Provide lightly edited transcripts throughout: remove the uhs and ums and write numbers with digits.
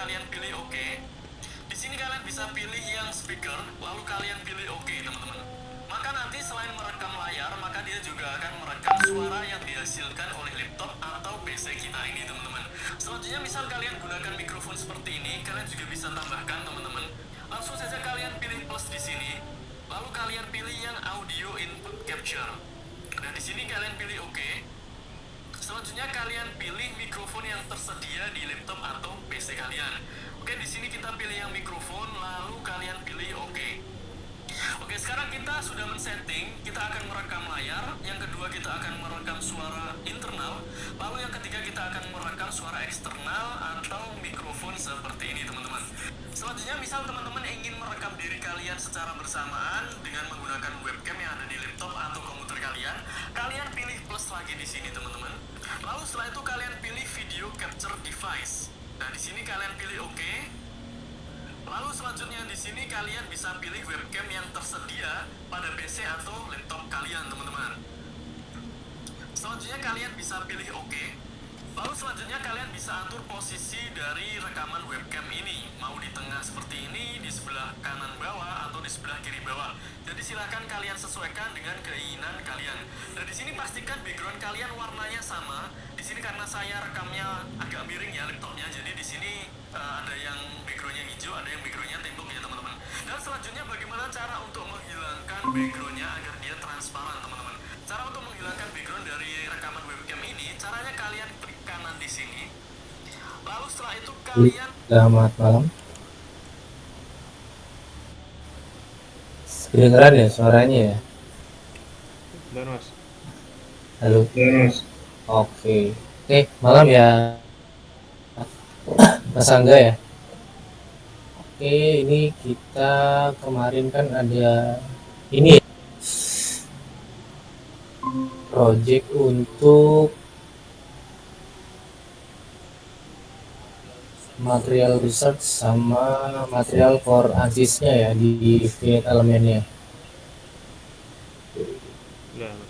kalian pilih oke. Di sini kalian bisa pilih yang speaker, lalu kalian pilih oke, teman-teman. Maka nanti selain merekam layar, maka dia juga akan merekam suara yang dihasilkan oleh laptop atau PC kita ini, teman-teman. Selanjutnya misal kalian gunakan mikrofon seperti ini, kalian juga bisa tambahkan, teman-teman. Langsung saja kalian pilih plus di sini, lalu kalian pilih yang audio input capture. Dan di sini kalian pilih oke. Selanjutnya kalian pilih mikrofon yang tersedia di laptop atau PC kalian. Oke, di sini kita pilih yang mikrofon, lalu kalian pilih oke. Oke, sekarang kita sudah men-setting, kita akan merekam layar. Yang kedua kita akan merekam suara internal. Lalu yang ketiga kita akan merekam suara eksternal atau mikrofon seperti ini, teman-teman. Selanjutnya misal teman-teman ingin merekam diri kalian secara bersamaan dengan menggunakan webcam yang ada di laptop atau komputer kalian, kalian pilih plus lagi di sini, teman-teman. Lalu setelah itu kalian pilih video capture device. Nah, di sini kalian pilih oke. Lalu selanjutnya di sini kalian bisa pilih webcam yang tersedia pada PC atau laptop kalian, teman-teman. Selanjutnya kalian bisa pilih oke. Lalu selanjutnya kalian bisa atur posisi dari rekaman webcam ini, mau di tengah seperti ini, di sebelah kanan bawah, atau di sebelah kiri bawah. Jadi silahkan kalian sesuaikan dengan keinginan kalian. Dan di sini pastikan background kalian warnanya sama. Di sini karena saya rekamnya agak miring ya laptopnya, jadi di sini ada yang backgroundnya hijau, ada yang backgroundnya tembok ya, teman-teman. Dan selanjutnya bagaimana cara untuk menghilangkan backgroundnya agar dia transparan, teman-teman. Cara untuk menghilangkan background dari rekaman webcam ini, caranya kalian klik kanan di sini. Lalu setelah itu kalian Selamat malam. Kedengeran ya suaranya ya? Dan mas. Halo. Oke. Malam ya Mas Angga ya. Oke, ini kita kemarin kan ada ini project untuk material research sama material for ANSYS-nya ya di Create elemennya. Enggak mas.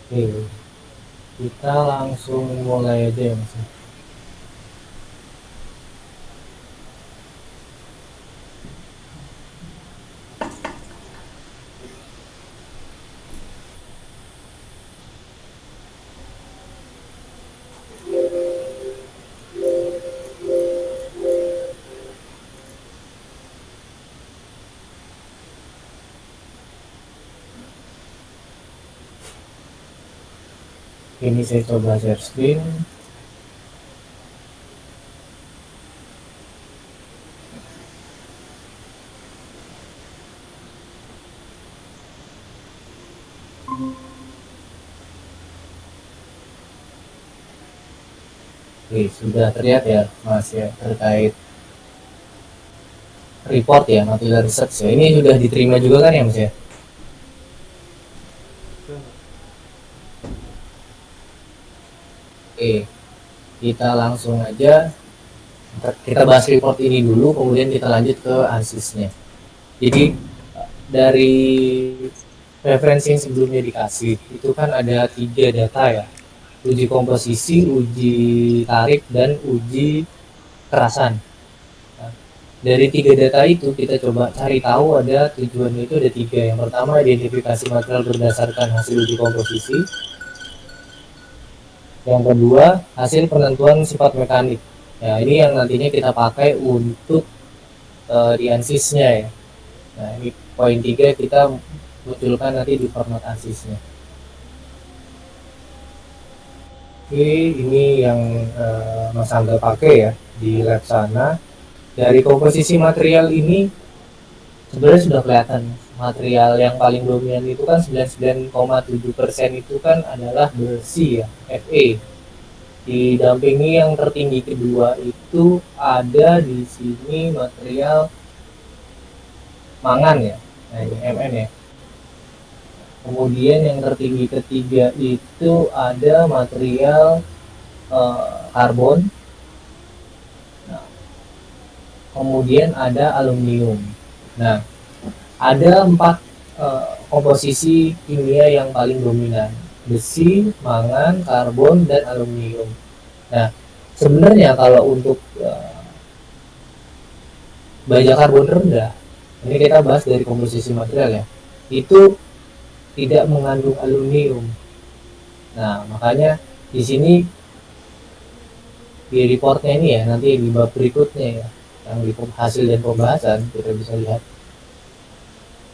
Oke, kita langsung mulai aja ya Mas. Ini saya coba share screen. Oke, sudah terlihat ya Mas ya terkait report ya material research ya. Ini sudah diterima juga kan ya Mas ya? Oke, kita langsung aja kita bahas report ini dulu, kemudian kita lanjut ke ANSYS-nya. Jadi dari referensi yang sebelumnya dikasih itu kan ada 3 data ya, uji komposisi, uji tarik, dan uji kerasan. Nah, dari 3 data itu kita coba cari tahu ada tujuannya itu ada 3. Yang pertama identifikasi material berdasarkan hasil uji komposisi. Yang kedua hasil penentuan sifat mekanik. Ya ini yang nantinya kita pakai untuk di ANSYS-nya ya. Nah ini poin 3 kita munculkan nanti di format ANSYS-nya. Oke, ini yang Mas Angga pakai ya di lab sana. Dari komposisi material ini sebenarnya sudah kelihatan material yang paling dominan itu kan 99,7% itu kan adalah besi ya, Fe. Didampingi yang tertinggi kedua itu ada di sini material mangan ya, nah ini Mn ya. Kemudian yang tertinggi ketiga itu ada material karbon. Nah, kemudian ada aluminium. Nah, ada 4 komposisi kimia yang paling dominan: besi, mangan, karbon, dan aluminium. Nah, sebenarnya kalau untuk baja karbon rendah, ini kita bahas dari komposisi material ya, itu tidak mengandung aluminium. Nah, makanya di sini di reportnya ini ya, nanti di bab berikutnya ya, yang di hasil dan pembahasan kita bisa lihat.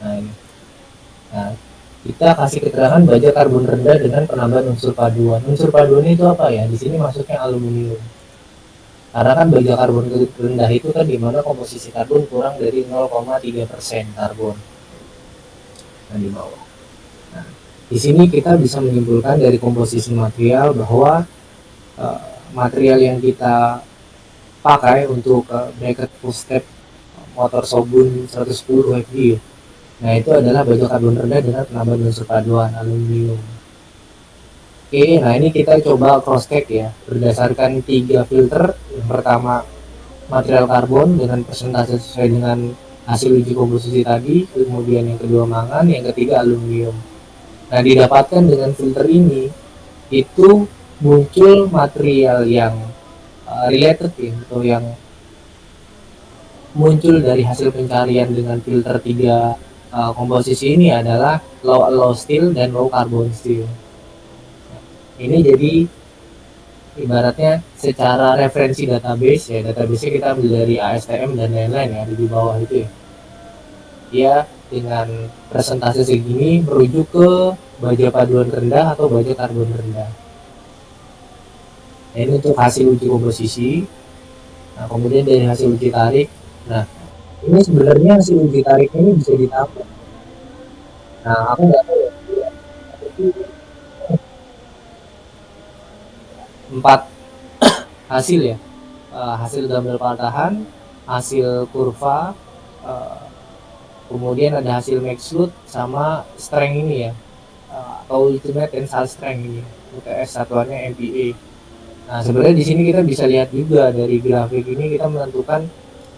Nah, ini. Nah, kita kasih keterangan baja karbon rendah dengan penambahan unsur paduan. Unsur paduan itu apa ya? Di sini masuknya aluminium. Karena kan baja karbon rendah itu kan dimana komposisi karbon kurang dari 0,3% karbon. Nah, di bawah. Nah, di sini kita bisa menyimpulkan dari komposisi material bahwa material yang kita pakai untuk bracket full step motor Shogun 110 FI, nah itu adalah baja karbon rendah dengan penambahan unsur paduan aluminium. Oke, nah ini kita coba cross check ya berdasarkan 3 filter. Yang pertama material karbon dengan persentase sesuai dengan hasil uji komposisi tadi, kemudian yang kedua mangan, yang ketiga aluminium. Nah, didapatkan dengan filter ini itu muncul material yang related ya, atau yang muncul dari hasil pencarian dengan filter 3 komposisi ini adalah low alloy steel dan low carbon steel. Ini jadi ibaratnya secara referensi database ya, database kita ambil dari ASTM dan lain-lain ya, di bawah itu ya. Dia dengan presentase segini merujuk ke baja paduan rendah atau baja karbon rendah. Nah, ini untuk hasil uji komposisi. Nah, kemudian dari hasil uji tarik, nah ini sebenarnya hasil uji tarik ini bisa ditambah. Nah, aku nggak tahu ya, 4 hasil ya, hasil gambar patahan, hasil kurva, kemudian ada hasil max load sama strength ini ya, atau ultimate tensile strength ini, UTS satuannya MPa. Nah, sebenarnya di sini kita bisa lihat juga dari grafik ini kita menentukan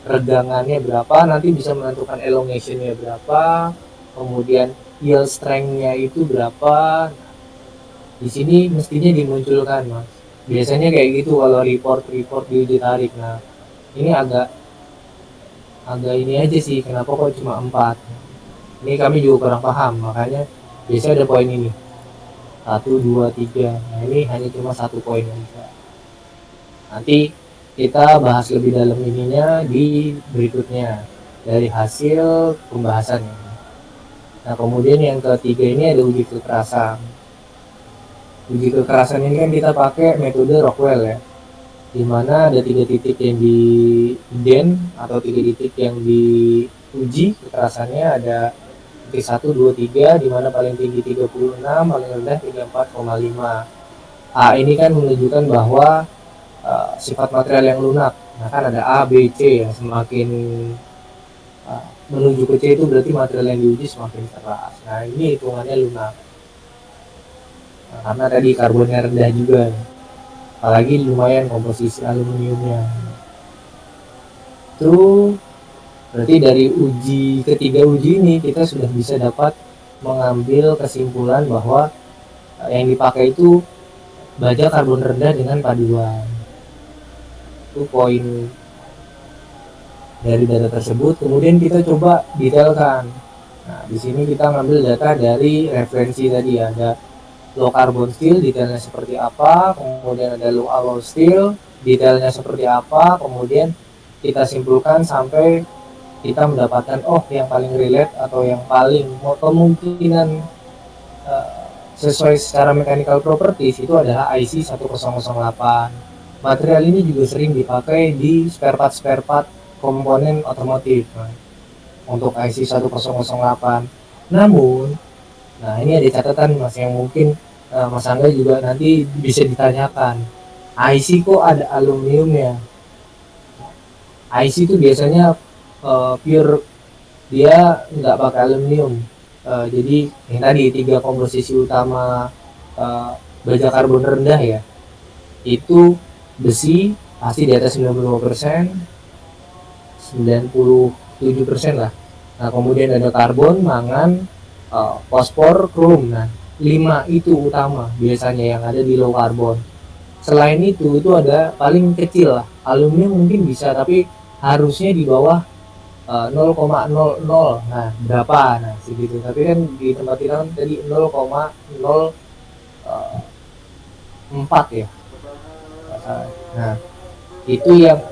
regangannya berapa, nanti bisa menentukan elongationnya berapa, kemudian yield strength-nya itu berapa. Nah, di sini mestinya dimunculkan mas. Biasanya kayak gitu kalau report di uji tarik. Nah, ini agak ini aja sih, kenapa kok cuma 4. Ini kami juga kurang paham, makanya biasanya ada poin ini 1, 2, 3. Nah, ini hanya cuma 1 poin aja. Nanti kita bahas lebih dalam ininya di berikutnya dari hasil pembahasan. Nah, kemudian yang ketiga ini ada uji kekerasan. Uji kekerasan ini kan kita pakai metode Rockwell ya, dimana ada 3 titik yang di ident atau 3 titik yang diuji kekerasannya. Ada titik 1, 2, 3, dimana paling tinggi 36, paling rendah 34,5. Ini kan menunjukkan bahwa sifat material yang lunak. Nah, kan ada A, B, C ya, semakin menuju ke C itu berarti material yang diuji semakin keras. Nah, ini hitungannya lunak. Nah, karena tadi karbonnya rendah juga, apalagi lumayan komposisi aluminiumnya. Itu berarti dari ketiga uji ini kita sudah bisa dapat mengambil kesimpulan bahwa yang dipakai itu baja karbon rendah dengan paduan. Itu poin dari data tersebut. Kemudian kita coba detailkan. Nah, di sini kita ngambil data dari referensi tadi, ada low carbon steel, detailnya seperti apa, kemudian ada low alloy steel, detailnya seperti apa, kemudian kita simpulkan sampai kita mendapatkan yang paling relate atau yang paling kemungkinan sesuai secara mechanical properties itu adalah IC 1008. Material ini juga sering dipakai di spare part komponen otomotif. Nah, untuk IC 1008. Namun, nah ini ada catatan mas yang mungkin Mas Angga juga nanti bisa ditanyakan. IC kok ada aluminiumnya? IC itu biasanya pure, dia nggak pakai aluminium. Jadi yang tadi 3 komposisi utama baja karbon rendah ya, itu besi pasti di atas 95%, 97% lah. Nah kemudian ada karbon, mangan, fosfor, krom. Nah 5 itu utama biasanya yang ada di low carbon. Selain itu ada paling kecil lah, aluminium mungkin bisa, tapi harusnya di bawah 0,00. Nah berapa, nah segitu, tapi kan di tempat kita kan tadi 0,04 ya. Nah itu yang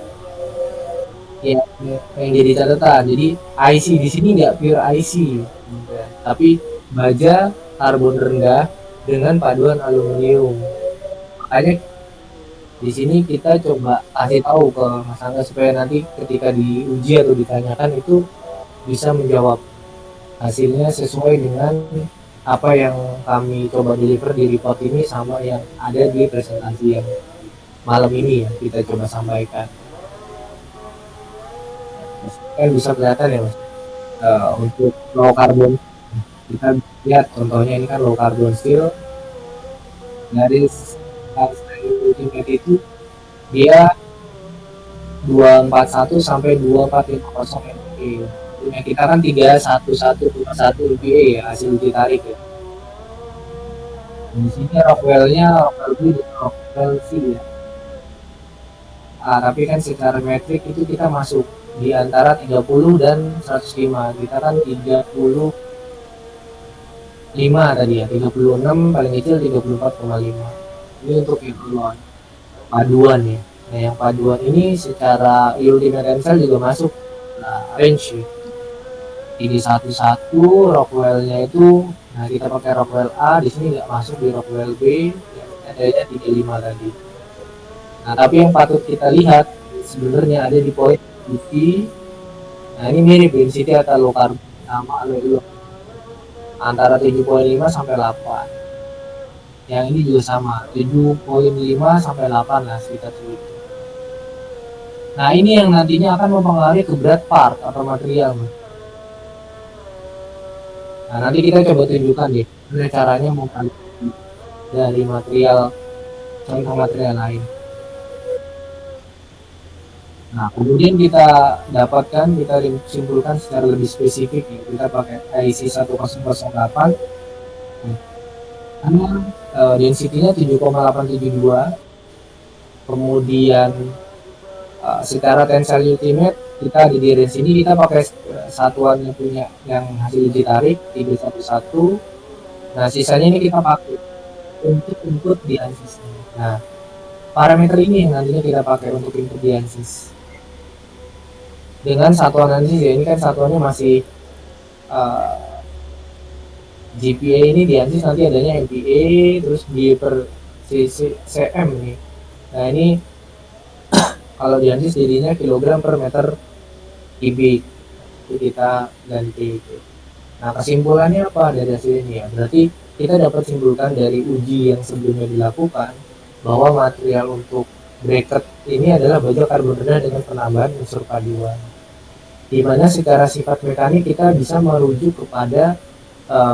jadi catatan. Jadi IC di sini nggak pure IC, tapi baja karbon rendah dengan paduan aluminium. Makanya di sini kita coba kasih tahu ke Mas Angga supaya nanti ketika diuji atau ditanyakan itu bisa menjawab, hasilnya sesuai dengan apa yang kami coba deliver di report ini sama yang ada di presentasi yang malam ini ya kita coba sampaikan. Kan bisa kelihatan ya Mas, untuk low carbon kita lihat contohnya ini kan low carbon steel dari ultimate itu dia 241 sampai 2450 MPa. Punya kita kan 31121 MPa ya hasil uji tarik ya. Di sini Rockwell-nya Rockwell B dan Rockwell C ya. Tapi kan secara metrik itu kita masuk di antara 30 dan 105. Kita kan 35 tadi ya, 36 paling kecil 34,5. Ini untuk yang paduan ya. Nah yang paduan ini secara ultimate tensile juga masuk range ya. 311 Rockwell-nya itu, nah kita pakai Rockwell A, di sini nggak masuk di Rockwell B, adanya 35 tadi. Nah tapi yang patut kita lihat sebenarnya ada di poin density. Nah ini mirip density atau low carbon sama low antara 7,5 sampai 8. Yang ini juga sama 7,5 sampai 8 lah sekitar itu. Nah ini yang nantinya akan mempengaruhi ke berat part atau material. Nah nanti kita coba tunjukkan deh caranya memperbaiki dari material contoh material lain. Nah kemudian kita dapatkan, kita simpulkan secara lebih spesifik ya. Kita pakai IC 1008 karena density-nya 7,872. Kemudian secara tensile ultimate kita di range ini kita pakai satuan yang punya yang hasil uji tarik 311. Nah sisanya ini kita pakai untuk input di ANSYS. Nah parameter ini yang nantinya kita pakai untuk input di ANSYS dengan satuan ANSYS ya. Ini kan satuannya masih GPA, ini di ANSYS nanti adanya MPa terus di per cm nih. Nah ini kalau di ANSYS jadinya kilogram per meter kubik, itu kita ganti itu. Nah kesimpulannya apa dari hasil ini ya, berarti kita dapat simpulkan dari uji yang sebelumnya dilakukan bahwa material untuk bracket ini adalah baja karbon rendah dengan penambahan unsur paduan, di mana secara sifat mekanik kita bisa merujuk kepada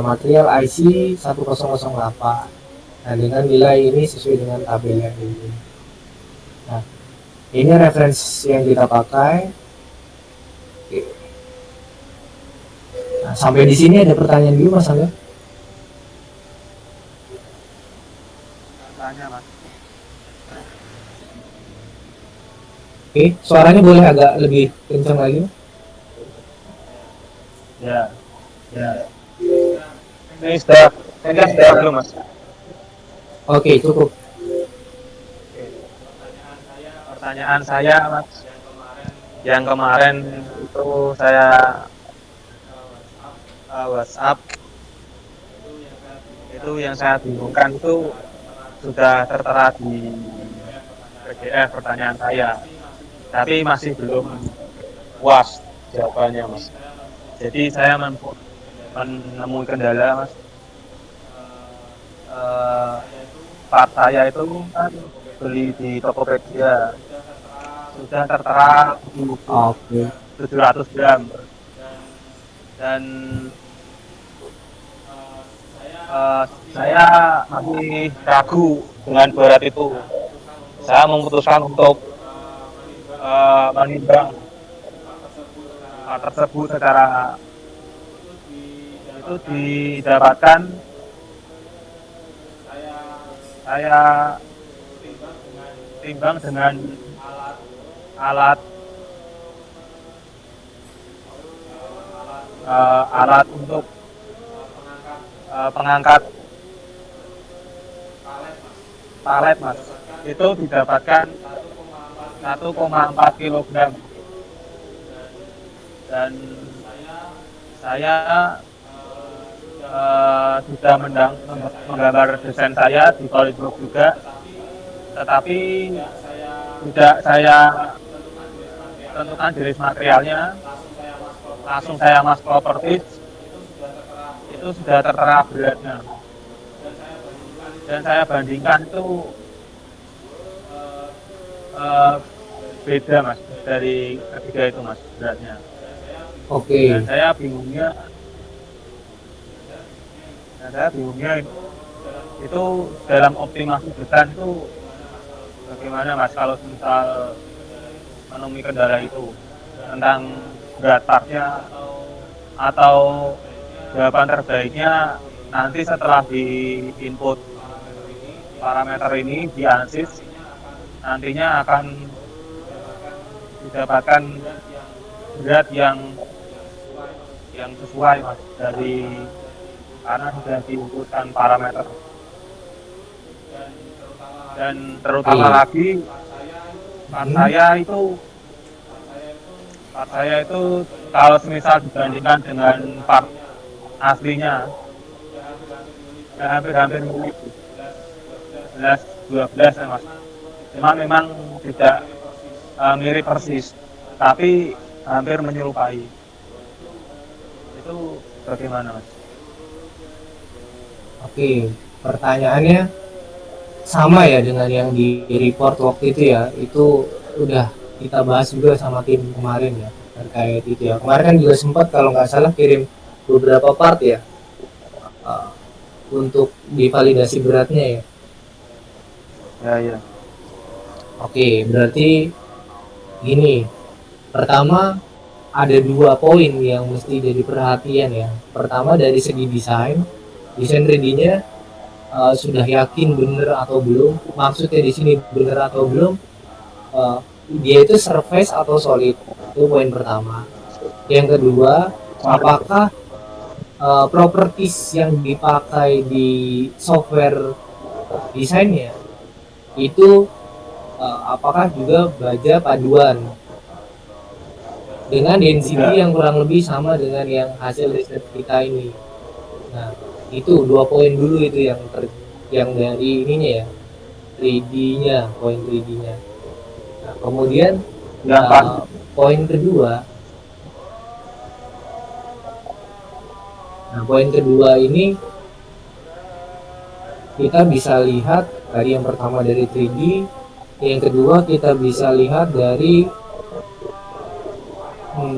material IC 1008. Nah dengan nilai ini sesuai dengan tabel yang ini. Nah ini referensi yang kita pakai. Nah, sampai di sini ada pertanyaan dulu Mas Angga? Tanya Mas. Oke, suaranya boleh agak lebih kencang lagi? Ya. Ini sudah belum Mas? Oke, cukup. Pertanyaan saya Mas, yang kemarin itu saya WhatsApp itu yang saya bingungkan itu sudah tertera di PDF pertanyaan saya, tapi masih belum puas jawabannya Mas. Jadi saya menemui kendala Mas. Part saya itu kan beli di Tokopedia sudah tertera 700 gram, dan saya masih ragu dengan berat itu. Saya memutuskan untuk menimbang hal tersebut secara itu didapatkan saya timbang dengan alat alat untuk pengangkat palet mas, itu didapatkan 1,4 kg dan saya sudah menggambar desain saya di Polyblock juga, tetapi tidak saya tentukan jenis materialnya, langsung saya mas properties, itu sudah tertera beratnya dan saya bandingkan itu beda mas dari ketiga itu mas beratnya. Oke. Dan saya bingungnya itu dalam optimasi desain itu bagaimana mas kalau misal menemui kendala itu tentang berat partnya atau jawaban terbaiknya nanti setelah di input parameter ini di ANSYS nantinya akan didapatkan berat yang sesuai mas dari karena sudah diinputkan parameter dan terutama lagi part saya itu kalau misal dibandingkan dengan part aslinya ya hampir mirip 11-12 ya mas, memang tidak mirip persis tapi hampir menyerupai. Itu bagaimana mas? Oke, pertanyaannya sama ya dengan yang di report waktu itu ya. Itu udah kita bahas juga sama tim kemarin ya terkait itu ya. Kemarin kan juga sempat kalau nggak salah kirim beberapa part ya untuk divalidasi beratnya ya. Ya. Oke, berarti gini. Pertama ada 2 poin yang mesti jadi perhatian ya. Pertama dari segi desain 3D-nya sudah yakin bener atau belum. Maksudnya di sini bener atau belum, dia itu surface atau solid, itu poin pertama. Yang kedua, apakah properties yang dipakai di software desainnya itu apakah juga baja paduan dengan density yang kurang lebih sama dengan yang hasil riset kita ini. Nah, itu 2 poin dulu itu yang dari ininya ya, 3D-nya, poin 3D-nya. Nah, kemudian poin kedua. Nah, poin kedua ini kita bisa lihat dari yang pertama dari 3D, yang kedua kita bisa lihat dari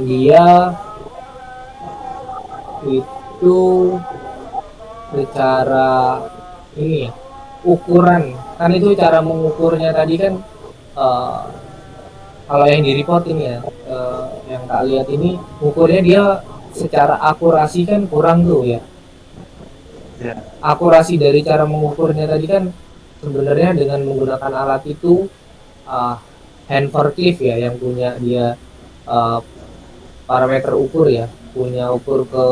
dia itu secara ini ya, ukuran kan itu cara mengukurnya tadi kan kalau yang di report ini ya yang tak lihat ini ukurnya dia secara akurasi kan kurang tuh ya. Akurasi dari cara mengukurnya tadi kan sebenarnya dengan menggunakan alat itu hand forklift ya yang punya dia parameter ukur ya, punya ukur ke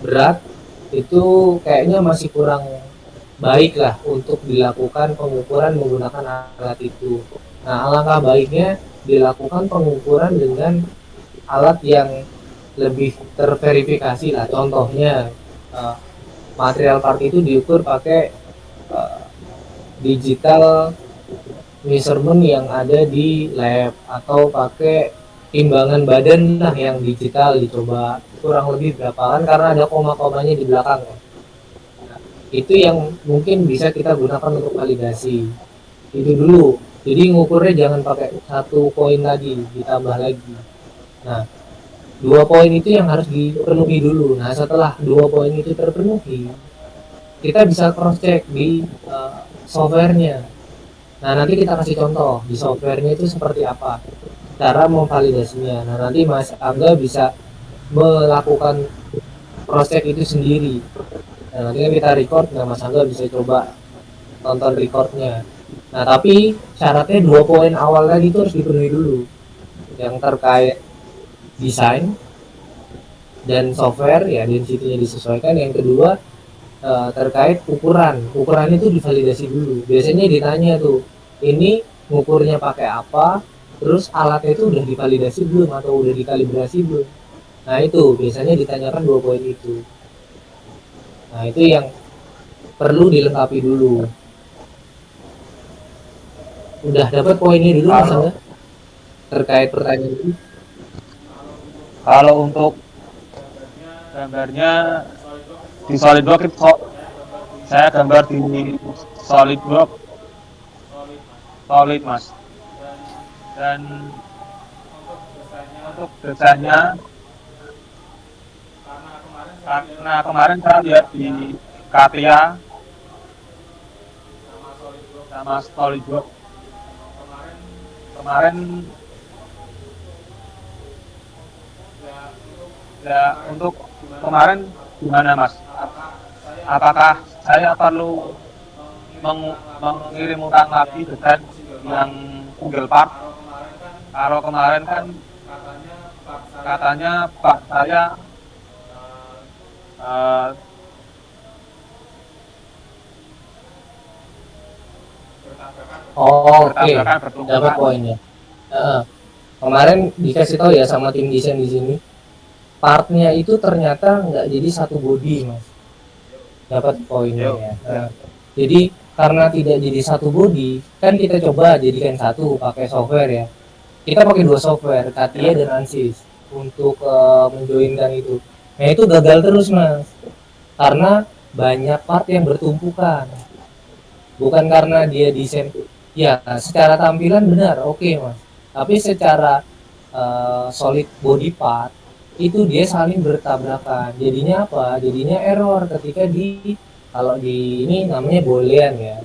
berat itu kayaknya masih kurang baik lah untuk dilakukan pengukuran menggunakan alat itu. Nah, alangkah baiknya dilakukan pengukuran dengan alat yang lebih terverifikasi lah. Contohnya material part itu diukur pakai digital measurement yang ada di lab atau pakai timbangan badan lah yang digital dicoba kurang lebih berapa kan karena ada koma-komanya di belakang. Nah, itu yang mungkin bisa kita gunakan untuk validasi. Itu dulu. Jadi ngukurnya jangan pakai 1 poin lagi ditambah lagi. Nah, 2 poin itu yang harus dipenuhi dulu. Nah, setelah 2 poin itu terpenuhi, kita bisa cross check di softwarenya. Nah nanti kita kasih contoh di softwarenya itu seperti apa cara memvalidasinya. Nah nanti Mas Angga bisa melakukan cross check itu sendiri. Nah nanti kan kita record, nah Mas Angga bisa coba tonton recordnya. Nah tapi syaratnya 2 poin awal tadi itu harus dipenuhi dulu, yang terkait desain dan software ya density-nya disesuaikan. Yang kedua terkait ukuran itu divalidasi dulu. Biasanya ditanya tuh, ini ngukurnya pakai apa, terus alatnya itu udah divalidasi belum atau udah dikalibrasi belum. Nah itu biasanya ditanyakan 2 poin itu. Nah itu yang perlu dilengkapi dulu. Udah dapat poinnya dulu Mas Angga terkait pertanyaan itu? Kalau untuk gambarnya di SolidWorks itu kok saya gambar di SolidWorks solid Mas, dan untuk desainnya karena kemarin saya lihat di Katia sama SolidWorks kemarin ya. Untuk kemarin gimana Mas, apakah saya perlu mengirim ulang lagi desain yang single part? Kalau kemarin kan katanya Pak saya Oke, dapat poinnya. Kemarin dikasih tahu ya sama tim desain di sini, partnya itu ternyata nggak jadi satu body Mas. Dapat poinnya ya. Jadi karena tidak jadi satu body, kan kita coba jadikan satu pakai software ya. Kita pakai 2 software, Katia dan Ansys untuk menjoinkan itu. Nah itu gagal terus Mas, karena banyak part yang bertumpukan. Bukan karena dia desain, ya secara tampilan benar oke Mas, tapi secara solid body part itu dia saling bertabrakan. Jadinya apa? Jadinya error ketika kalau di ini namanya boolean ya,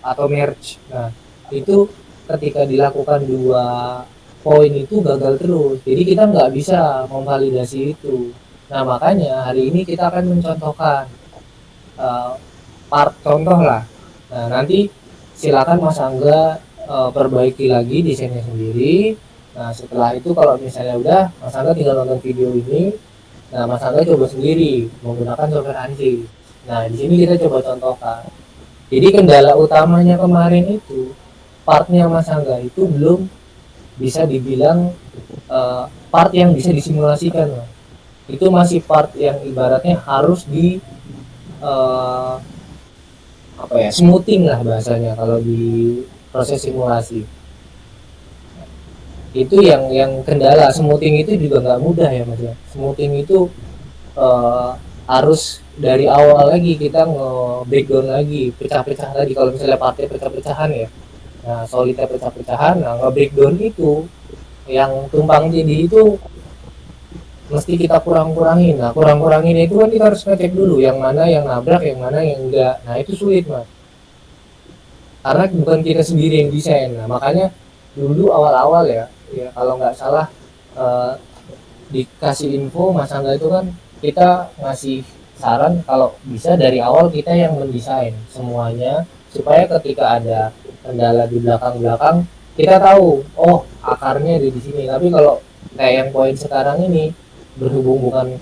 atau merge. Nah itu ketika dilakukan 2 poin itu gagal terus, jadi kita nggak bisa memvalidasi itu. Nah makanya hari ini kita akan mencontohkan part contoh lah. Nah nanti silakan Mas Angga perbaiki lagi desainnya sendiri. Nah setelah itu kalau misalnya udah, Mas Angga tinggal nonton video ini. Nah Mas Angga coba sendiri menggunakan software Ansys. Nah di sini kita coba contohkan. Jadi kendala utamanya kemarin itu partnya Mas Angga itu belum bisa dibilang part yang bisa disimulasikan Mas. Itu masih part yang ibaratnya harus di smoothing lah bahasanya kalau di proses simulasi. Itu yang kendala. Smoothing itu juga nggak mudah ya Mas ya. Smoothing itu harus dari awal lagi kita nge-breakdown lagi, pecah-pecah lagi. Kalau misalnya partnya pecah-pecahan ya, nah solidnya pecah-pecahan, nah nge-breakdown itu yang tumpang tindih itu mesti kita kurang-kurangin. Nah kurang-kurangin itu kan kita harus ngecek dulu yang mana yang nabrak, yang mana yang enggak. Nah itu sulit Mas, karena bukan kita sendiri yang desain. Nah makanya dulu awal-awal ya kalau nggak salah dikasih info Mas Angga itu kan kita ngasih saran kalau bisa dari awal kita yang mendesain semuanya, supaya ketika ada kendala di belakang-belakang kita tahu oh akarnya ada di sini. Tapi kalau kayak yang poin sekarang ini, berhubung bukan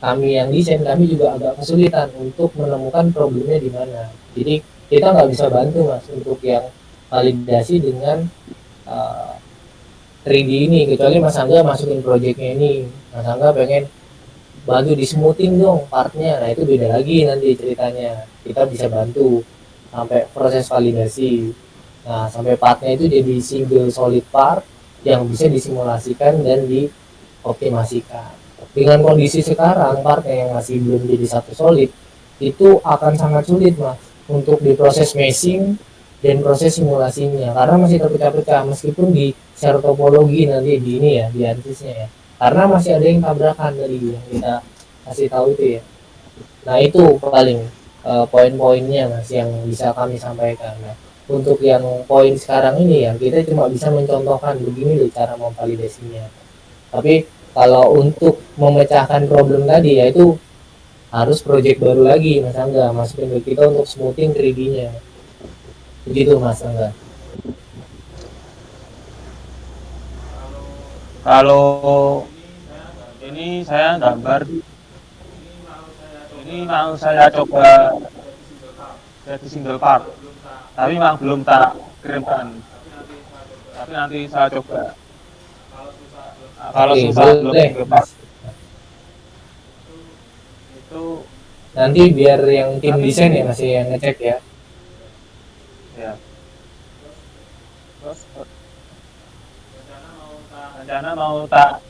kami yang desain, kami juga agak kesulitan untuk menemukan problemnya di mana. Jadi kita nggak bisa bantu Mas untuk yang validasi dengan 3D ini, kecuali Mas Angga masukin projectnya ini, Mas Angga pengen bantu di smoothing dong partnya. Nah itu beda lagi nanti ceritanya, kita bisa bantu sampai proses validasi. Nah sampai partnya itu jadi single solid part yang bisa disimulasikan dan dioptimasikan. Dengan kondisi sekarang partnya yang masih belum jadi satu solid, itu akan sangat sulit Mas untuk diproses meshing dan proses simulasinya, karena masih terpecah-pecah meskipun di share topologi nanti di ini ya, di Ansysnya ya, karena masih ada yang tabrakan tadi yang kita kasih tahu itu ya. Nah itu paling poin-poinnya Mas yang bisa kami sampaikan. Nah, untuk yang poin sekarang ini ya kita cuma bisa mencontohkan begini loh cara memvalidasinya. Tapi kalau untuk memecahkan problem tadi ya itu harus project baru lagi Mas Angga masukin ke kita untuk smoothing 3D-nya. Begitu Mas Angga. Kalau ini saya gambar, ini mau saya coba jadi single part, tapi memang belum tak kirimkan. Tapi nanti saya coba. Nah, kalau Oke, susah belum boleh single Mas. part itu Nanti biar yang tim desain ya masih yang ngecek ya. ya. Terus rencana mau tak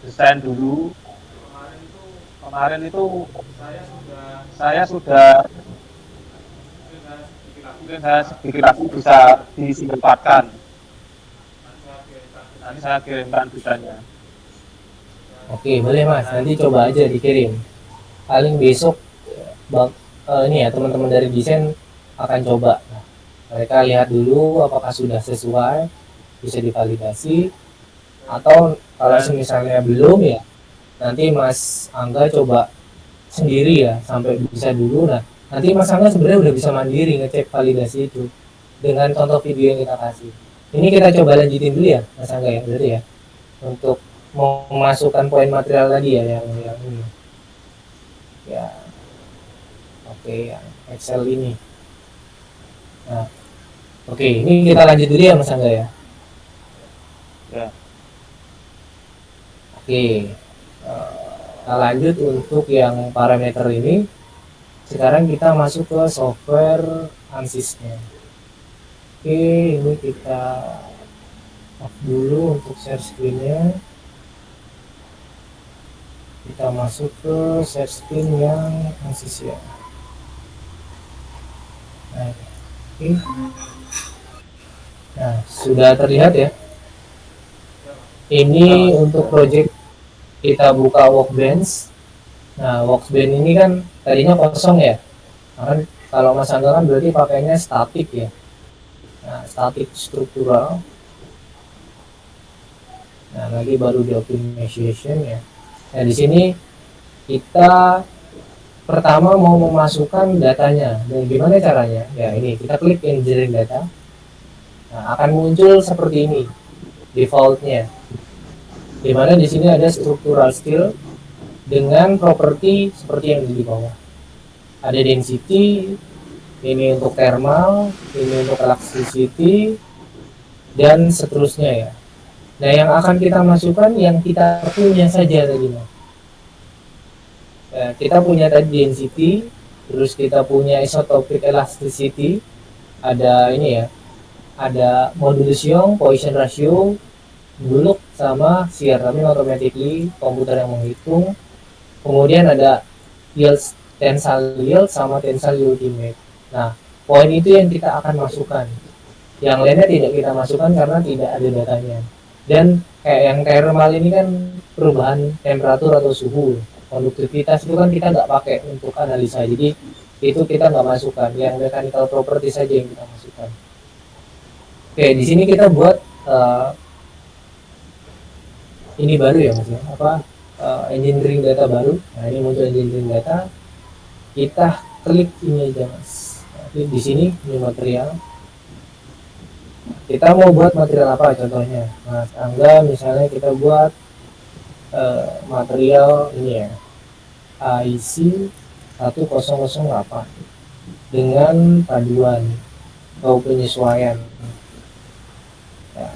desain dulu. Kemarin itu saya sudah mungkin saya sedikit lagi bisa disingkatkan. Nanti saya kirimkan desainnya. Oke, boleh Mas. Nanti coba aja dikirim. Paling besok ini ya teman-teman dari desain akan coba. Nah, mereka lihat dulu apakah sudah sesuai, bisa divalidasi atau kalau misalnya belum ya nanti Mas Angga coba sendiri ya sampai bisa dulu. Nah, nanti Mas Angga sebenarnya udah bisa mandiri ngecek validasi itu dengan contoh video yang kita kasih. Ini kita coba lanjutin dulu ya Mas Angga ya berarti ya untuk memasukkan poin material tadi ya yang ini ya. Oke, yang Excel ini. Nah, oke, ini kita lanjut dulu ya Mas Angga ya. Ya. Oke, kita lanjut untuk yang parameter ini. Sekarang kita masuk ke software ANSYS-nya. Oke, ini kita off dulu untuk share screen-nya. Kita masuk ke share screen yang ANSYS ya. Nah, oke. Nah, sudah terlihat ya. Ini untuk project kita buka Workbench. Nah, Workbench ini kan tadinya kosong ya. Nah, kan kalau Mas Angga kan berarti pakainya static ya. Nah, static struktural. Nah, lagi baru di optimization ya. Nah, di sini kita pertama mau memasukkan datanya. Dan gimana caranya? Ya, ini kita klik engineering data. Nah, akan muncul seperti ini defaultnya. Di mana di sini ada structural steel dengan properti seperti yang di bawah. Ada density, ini untuk thermal, ini untuk elasticity, dan seterusnya ya. Nah, yang akan kita masukkan yang kita punya saja tadi Mas. Ya, kita punya tadi density, terus kita punya isotopic elasticity, ada ini ya, ada modulus Young, Poisson ratio, bulk sama shear, tapi automatically komputer yang menghitung. Kemudian ada yield, tensile yield sama tensile ultimate. Nah, poin itu yang kita akan masukkan. Yang lainnya tidak kita masukkan karena tidak ada datanya. Dan kayak yang thermal ini kan perubahan temperatur atau suhu, konduktivitas itu kan kita nggak pakai untuk analisa. Jadi itu kita nggak masukkan. Yang mechanical property saja yang kita masukkan. Oke, di sini kita buat ini baru ya Mas ya, engineering data baru. Nah, ini muncul engineering data. Kita klik ini aja Mas. Nah, klik di sini, ini material. Kita mau buat material apa contohnya? Mas Angga misalnya kita buat material ini ya, IC 1008 dengan paduan atau penyesuaian. Nah,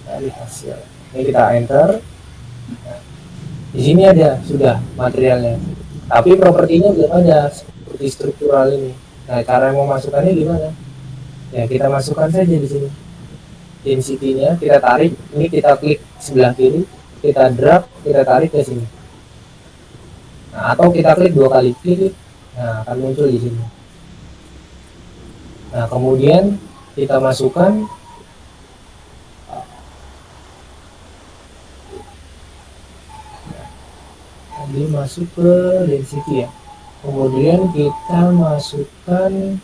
dari hasil ini kita enter. Nah, di sini ada sudah materialnya, tapi propertinya belum ada seperti struktural ini. Nah, cara memasukkannya gimana? Ya kita masukkan saja di sini density-nya, kita tarik, ini kita klik sebelah kiri, kita drag, kita tarik ke sini. Nah, atau kita klik 2 kali klik, nah akan muncul di sini. Nah, kemudian kita masukkan tadi masuk ke density ya. kemudian kita masukkan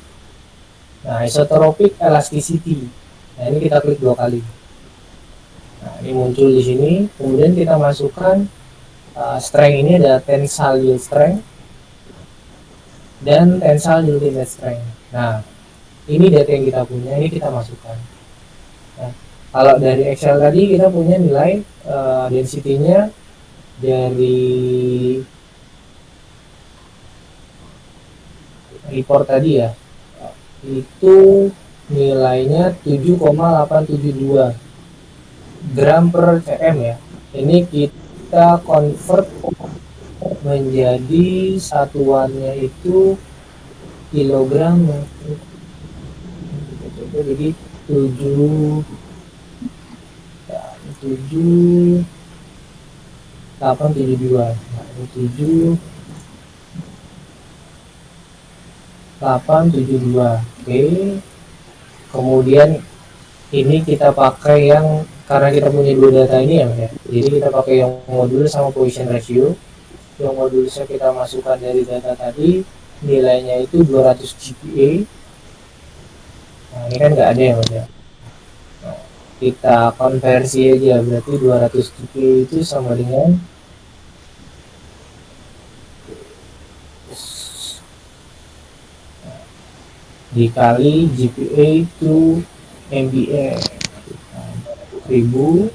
isotropic elasticity. Nah, ini kita klik 2 kali. Nah, ini muncul di sini. Kemudian kita masukkan strength, ini ada tensile yield strength dan tensile ultimate strength. Nah, ini data yang kita punya, ini kita masukkan. Nah, kalau dari Excel tadi kita punya nilai density-nya dari report tadi ya, itu nilainya 7,872 gram per cm ya. Ini kita convert menjadi satuannya itu kilogram ya. Jadi 7 872. Nah, ini 7,872. Oke. Kemudian ini kita pakai yang, karena kita punya 2 data ini ya, jadi kita pakai yang modulus sama position ratio. Yang modulusnya kita masukkan dari data tadi, nilainya itu 200 GPa. Nah, ini kan nggak ada ya Mas ya. Nah, kita konversi aja, berarti 200 GPa itu sama dengan dikali GPA itu MBA 1000.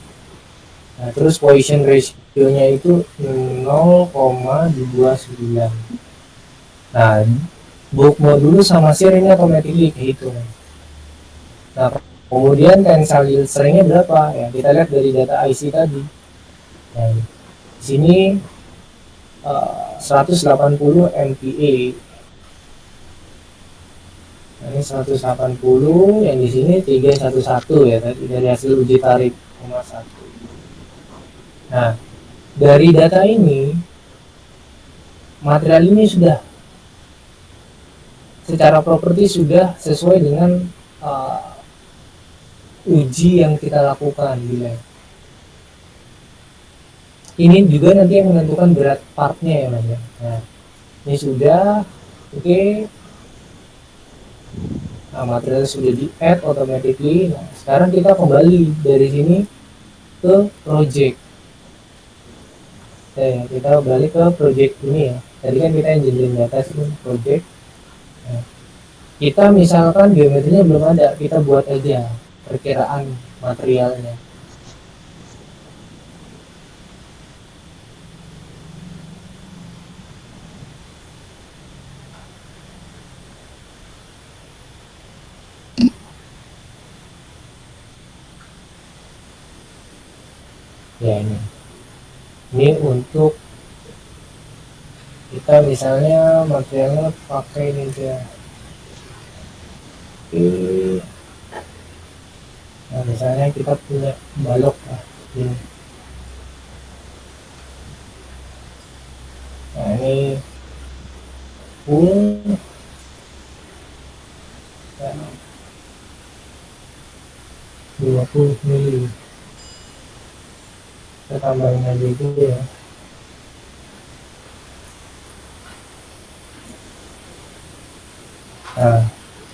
Nah, terus position ratio-nya itu 0,29. Nah, book modulus sama share ini automatically kehitung. Nah, kemudian tensile yield strength-nya berapa? Ya, kita lihat dari data IC tadi. Nah, di sini 180 MPa. Nah, ini 180, yang di sini 311 ya tadi dari hasil uji tarik 1. Nah, dari data ini material ini sudah secara properti sudah sesuai dengan uji yang kita lakukan di lab. Ini juga nanti yang menentukan berat partnya ya Mas ya. Nah, ini sudah oke. Nah, material sudah di add automatically. Nah, sekarang kita kembali dari sini ke project. Ya, kita balik ke project ini ya. Tadi kan kita engineering data sih project. Nah, kita misalkan geometrinya belum ada, kita buat aja perkiraan materialnya. Ya, ini untuk kita misalnya materialnya pakai ini dia. Nah, misalnya kita punya balok lah ini. Nah, ini full ya, 20 mili. Kita tambahin aja dulu ya. Nah,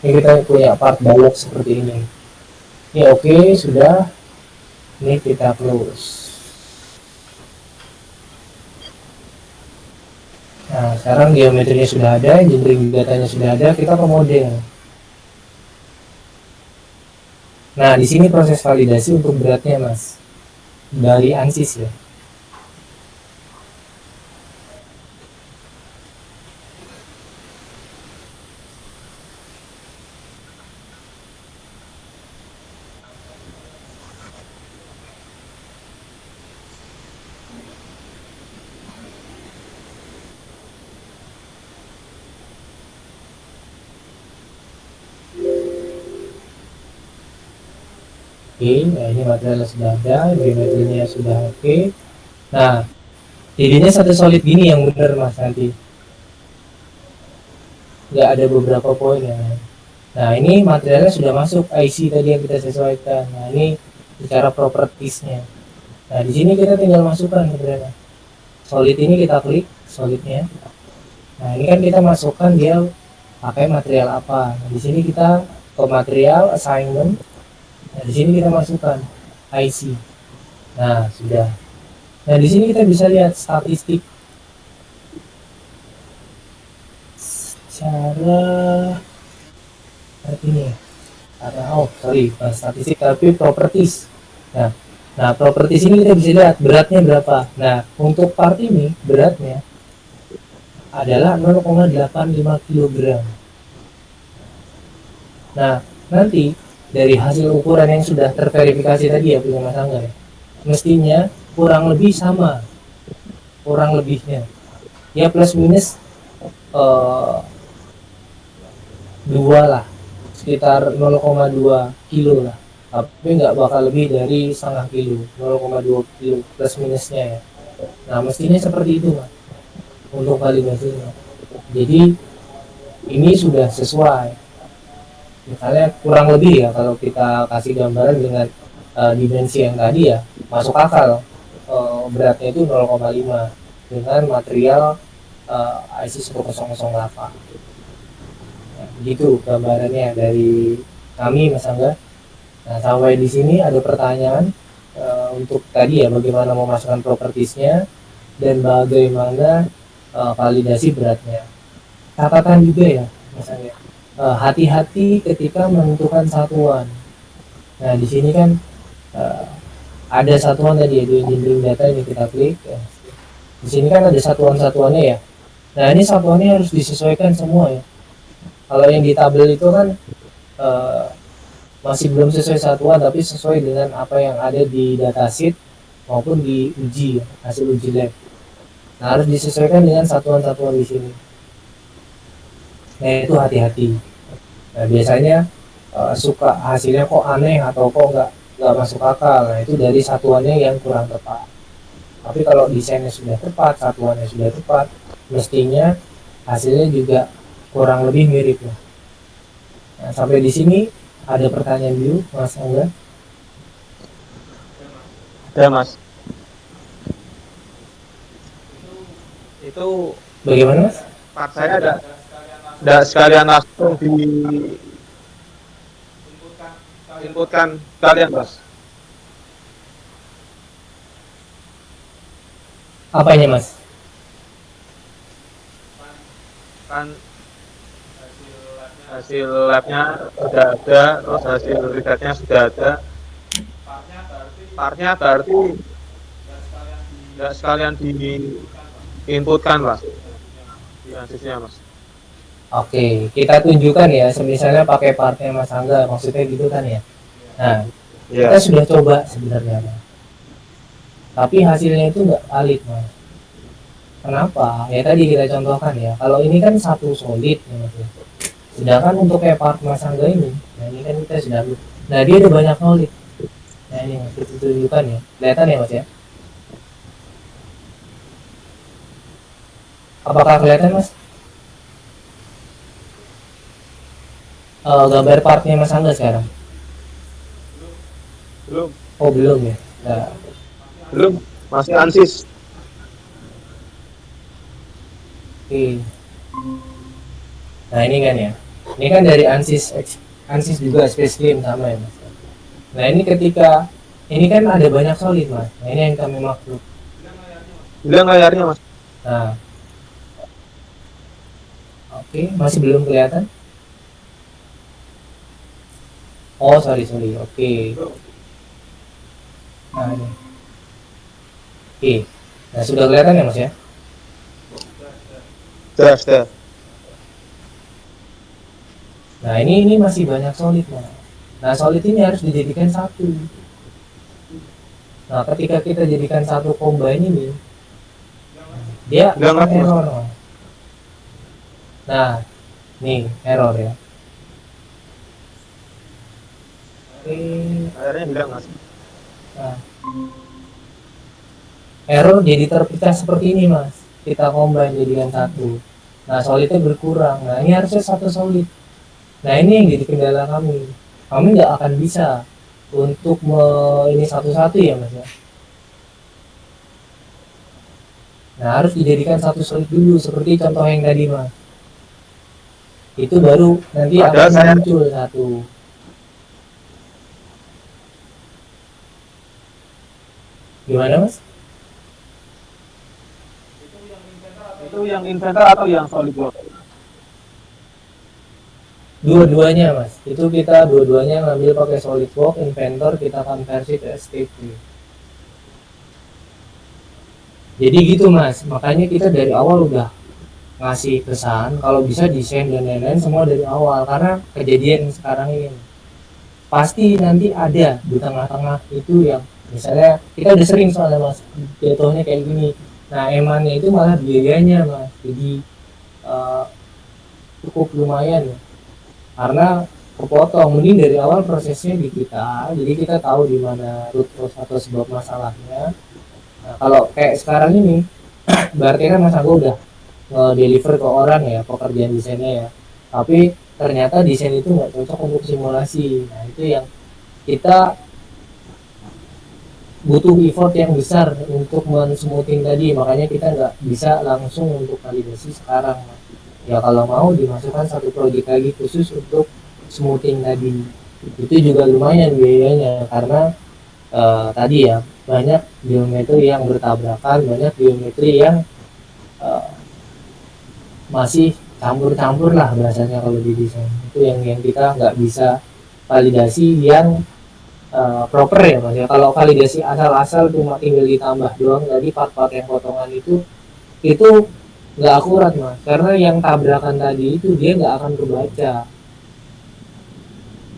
ini kita punya part balok seperti ini. Ini oke, sudah. Ini kita close. Nah, sekarang geometrinya sudah ada, engineering datanya sudah ada, kita ke model. Nah, di sini proses validasi untuk beratnya Mas, dari ANSYS ya. Oke, nah ini materialnya sudah ada, geometrinya sudah oke. Nah, jadinya satu solid gini yang benar Mas nanti. Nggak ada beberapa poin ya. Nah, ini materialnya sudah masuk IC tadi yang kita sesuaikan. Nah, ini secara propertiesnya. Nah, di sini kita tinggal masukkan materialnya. Solid ini kita klik solidnya. Nah, ini kan kita masukkan dia pakai material apa. Nah, di sini kita ke material assignment. Nah, di sini kita masukkan IC. Nah, sudah. Nah, di sini kita bisa lihat statistik secara ini ya. Bukan statistik tapi properties. Nah, properties ini kita bisa lihat beratnya berapa. Nah, untuk part ini beratnya adalah 0,85 kg. Nah, nanti dari hasil ukuran yang sudah terverifikasi tadi ya punya Mas Angga ya, mestinya kurang lebih sama, kurang lebihnya ya plus minus 2 lah, sekitar 0,2 kilo lah, tapi nggak bakal lebih dari setengah kilo, 0,2 kilo plus minusnya ya. Nah, mestinya seperti itu Mas untuk validasinya. Jadi ini sudah sesuai, misalnya kurang lebih ya, kalau kita kasih gambaran dengan dimensi yang tadi ya masuk akal, beratnya itu 0,5 dengan material IC 1008. Nah, gitu gambarannya dari kami Mas Angga. Nah, sampai di sini ada pertanyaan untuk tadi ya, bagaimana memasukkan propertiesnya dan bagaimana validasi beratnya. Catatan juga ya Mas Angga, hati-hati ketika menentukan satuan. Nah, di sini kan ada satuan tadi ya, di engineering data ini kita klik ya. Di sini kan ada satuan-satuannya ya. Nah, ini satuannya harus disesuaikan semua ya. Kalau yang di tabel itu kan masih belum sesuai satuan, tapi sesuai dengan apa yang ada di datasheet maupun di uji ya, hasil uji lab. Nah, harus disesuaikan dengan satuan-satuan di sini. Nah, itu hati-hati. Nah, biasanya suka hasilnya kok aneh atau kok nggak masuk akal. Nah, itu dari satuannya yang kurang tepat. Tapi kalau desainnya sudah tepat, satuannya sudah tepat, mestinya hasilnya juga kurang lebih mirip ya. Nah, sampai di sini ada pertanyaan dulu Mas Angga? Ada Mas. Itu Bagaimana Mas? part saya ada sekalian langsung di inputkan kalian Mas. Apanya Mas? Kan hasil labnya sudah ada, terus hasil risetnya sudah ada. Partnya berarti tidak sekalian di inputkan Mas di ansisnya Mas. Oke, kita tunjukkan ya, misalnya pakai partnya Mas Angga, maksudnya gitu kan ya. Nah, kita sudah coba sebenarnya, Mas. Tapi hasilnya itu nggak valid Mas. Kenapa? Ya tadi kita contohkan ya, kalau ini kan satu solid ya Mas ya. Sedangkan untuk kayak part Mas Angga ini, nah ini kan kita sudah, nah dia ada banyak solid. Nah ini Mas, kita tunjukkan ya, kelihatan ya Mas ya. Apakah kelihatan Mas? Gambar partnya Mas Angga sekarang? Belum. Oh belum ya. Nah, Belum, masih ansis. oke. Nah ini kan ya, ini kan dari ANSYS juga space clean sama ya Mas. Nah ini ketika ini kan ada banyak solid Mas. Nah ini yang kami maksud. Bilang layarnya Mas. Nah, oke, masih belum kelihatan. Oh sorry, oke. Nah ini, oke. Nah sudah kelihatan ya Mas ya. Sudah. Nah ini masih banyak solid Mas. Nah solid ini harus dijadikan satu. Nah ketika kita jadikan satu combine ini, dia akan error Mas. Nah nih error ya. Oke. Akhirnya bilang Mas. Nah, error jadi terpecah seperti ini Mas. Kita combine jadikan satu. Nah solidnya berkurang. Nah ini harusnya satu solid. Nah ini yang jadi kendala kami. Kami nggak akan bisa untuk ini satu-satu ya Mas ya. Nah, harus dijadikan satu solid dulu seperti contoh yang tadi Mas. Itu baru nanti Padahal akan saya muncul satu. Gimana Mas? itu yang inventor atau yang SolidWorks? Dua-duanya Mas. Itu kita dua-duanya ngambil pakai SolidWorks, Inventor kita konversi ke STP. Jadi gitu Mas. Makanya kita dari awal udah ngasih pesan kalau bisa desain dan lain-lain semua dari awal, karena kejadian sekarang ini pasti nanti ada di tengah-tengah itu yang misalnya kita udah sering soalnya Mas jatuhnya kayak gini. Nah emannya itu malah biayanya Mas, jadi eh, cukup lumayan ya, karena kepotong. Mending dari awal prosesnya di kita, jadi kita tahu di mana root cause atau sebab masalahnya. Nah, kalau kayak sekarang ini berarti kan Mas Anggo udah nge-deliver ke orang ya pekerjaan desainnya ya, tapi ternyata desain itu nggak cocok untuk simulasi. Nah itu yang kita butuh effort yang besar untuk mensmoothing tadi, makanya kita nggak bisa langsung untuk validasi sekarang. Ya kalau mau dimasukkan satu proyek lagi khusus untuk smoothing tadi, itu juga lumayan biayanya, karena tadi ya banyak geometri yang bertabrakan, banyak geometri yang eh, masih campur-campur lah bahasanya kalau di desain. Itu yang kita nggak bisa validasi yang proper ya Mas ya. Kalau validasi asal-asal cuma tinggal ditambah doang tadi part-part yang potongan itu nggak akurat Mas, karena yang tabrakan tadi itu dia nggak akan kebaca.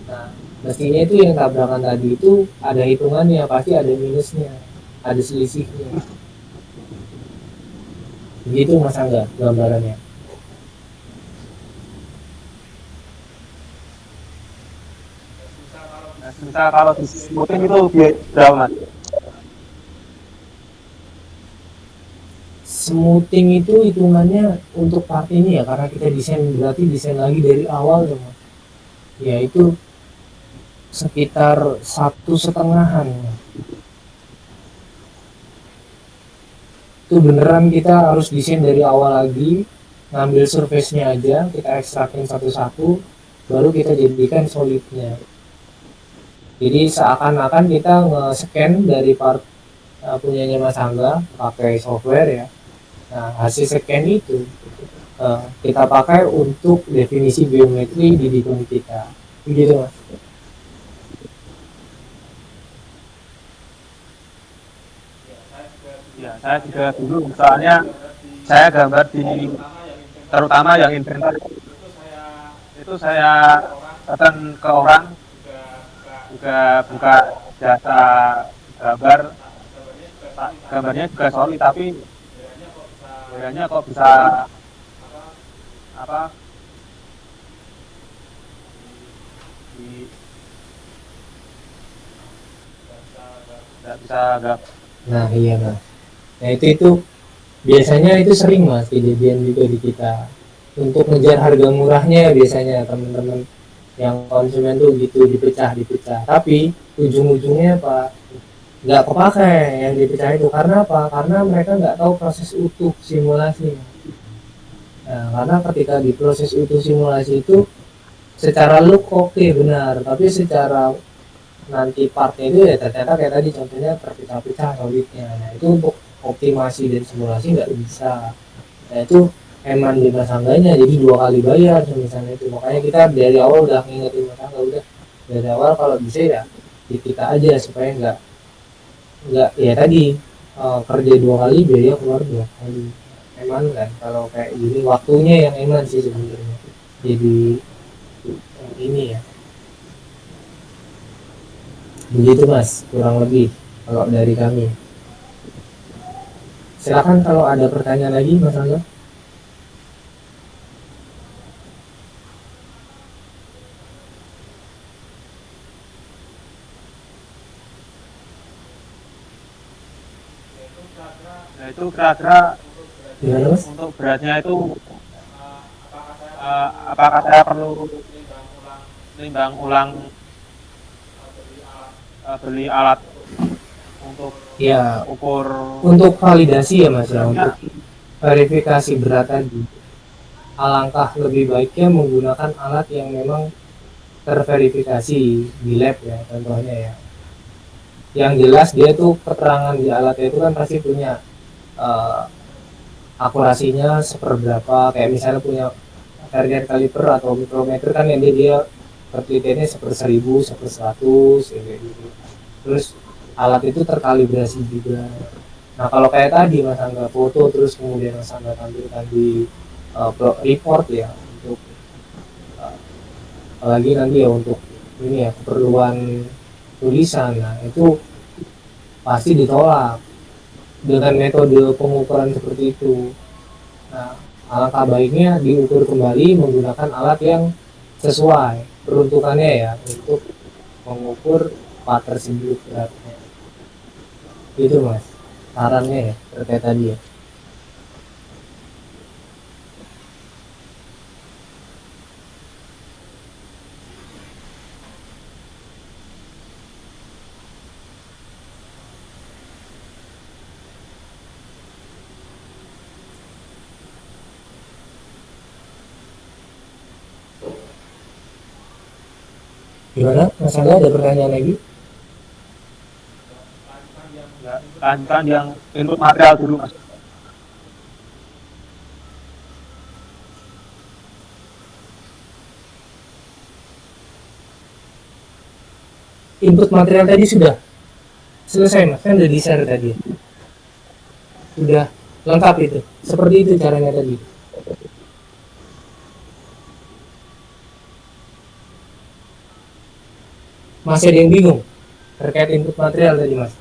Nah mestinya itu yang tabrakan tadi itu ada hitungannya, pasti ada minusnya, ada selisihnya. Begitu Mas Angga gambarannya. Nah, misal kalau di smoothing itu biaya berapa Mas? Smoothing itu hitungannya untuk part ini ya, karena kita desain berarti desain lagi dari awal ya Mas. Ya itu sekitar 1,5-an. Itu beneran kita harus desain dari awal lagi, ngambil surface-nya aja, kita ekstrakin satu-satu, baru kita jadikan solidnya. Jadi seakan-akan kita nge-scan dari part punyanya Mas Angga pakai software ya. Nah hasil scan itu kita pakai untuk definisi geometri di design kita. Begitu Mas. Ya, saya juga dulu soalnya saya gambar di terutama yang inventor itu saya pesan ke orang juga buka jasa gambar, gambarnya juga solid tapi gambarnya kok bisa apa di nggak bisa nggak. Nah iya Mas. Nah itu biasanya itu sering Mas kejadian juga di kita. Untuk ngejar harga murahnya biasanya teman-teman yang konsumen tuh gitu dipecah. Tapi ujung-ujungnya Pak nggak kepakai yang dipecah itu, karena apa? Karena mereka nggak tahu proses utuh simulasi. Nah, karena ketika di proses utuh simulasi itu secara look oke benar, tapi secara nanti partnya itu ya ternyata kayak tadi contohnya terpecah-pecah solidnya. Nah itu untuk optimasi dan simulasi nggak bisa. Nah itu eman di Mas Angganya, jadi 2 kali bayar misalnya itu. Makanya kita dari awal udah ngingetin Mas Angga, udah dari awal kalau bisa ya di kita aja supaya nggak ya tadi kerja 2 kali biaya keluar 2 kali. Eman kan kalau kayak gini waktunya yang eman sih sebenarnya. Jadi ini ya begitu Mas kurang lebih kalau dari kami. Silakan kalau ada pertanyaan lagi Mas Angga. Nah itu kira-kira Gimana Mas? untuk beratnya itu apakah saya perlu nimbang ulang beli alat untuk Ya, ukur untuk validasi ya Mas ya, untuk verifikasi berat tadi, alangkah lebih baiknya menggunakan alat yang memang terverifikasi di lab ya contohnya ya. Yang jelas dia tuh keterangan di alatnya itu kan pasti punya eh, akurasinya seperberapa, kayak misalnya punya varian kaliper atau mikrometer kan yang dia penelitiannya 1/1000, 1/100 kayak gitu. Terus alat itu terkalibrasi juga. Nah kalau kayak tadi Mas Angga foto terus kemudian Mas Angga tampilkan di report ya untuk apalagi nanti ya untuk ini ya keperluan tulisan, nah itu pasti ditolak dengan metode pengukuran seperti itu. Nah alangkah baiknya diukur kembali menggunakan alat yang sesuai peruntukannya ya untuk mengukur part tersebut beratnya. Itu Mas sarannya ya terkait tadi ya. Gimana Mas Angga, ada pertanyaan lagi? lanjutan yang input material dulu Mas. Input material tadi sudah selesai Mas, kan udah di share tadi. Sudah lengkap itu. Seperti itu caranya tadi. Masih ada yang bingung terkait input material tadi Mas?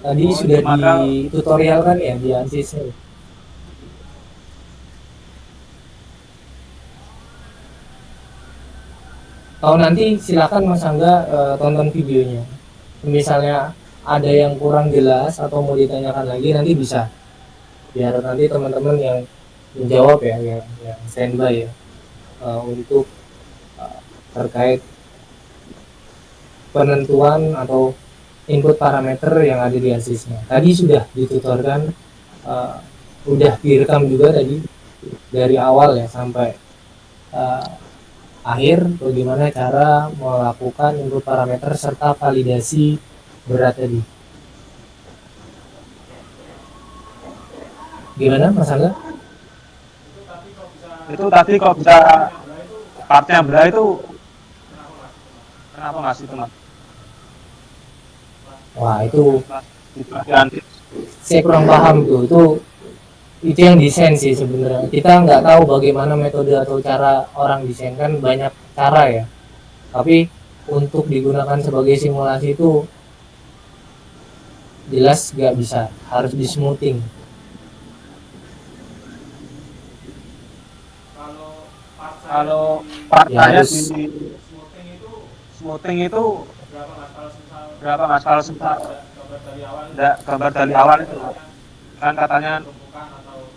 Tadi sudah di tutorial kan ya di ANSYS-nya. Kalau nanti silakan Mas Angga tonton videonya. Misalnya ada yang kurang jelas atau mau ditanyakan lagi nanti bisa. Biar nanti teman-teman yang menjawab ya, yang standby ya untuk terkait penentuan atau input parameter yang ada di ANSYS-nya. Tadi sudah ditutorkan, udah direkam juga tadi dari awal ya sampai akhir bagaimana cara melakukan input parameter serta validasi berat tadi. Gimana Mas Angga? Itu tadi kok bisa partnya belah itu kenapa Mas itu Mas? Wah itu Di bagian saya kurang paham tuh. Itu yang desain sih sebenarnya. Kita nggak tahu bagaimana metode atau cara orang desain, kan banyak cara ya. Tapi untuk digunakan sebagai simulasi itu jelas nggak bisa, harus di smoothing. kalau Ya, partanya harus. di smoothing itu berapa Mas kalau sempat enggak gambar dari awal itu kan katanya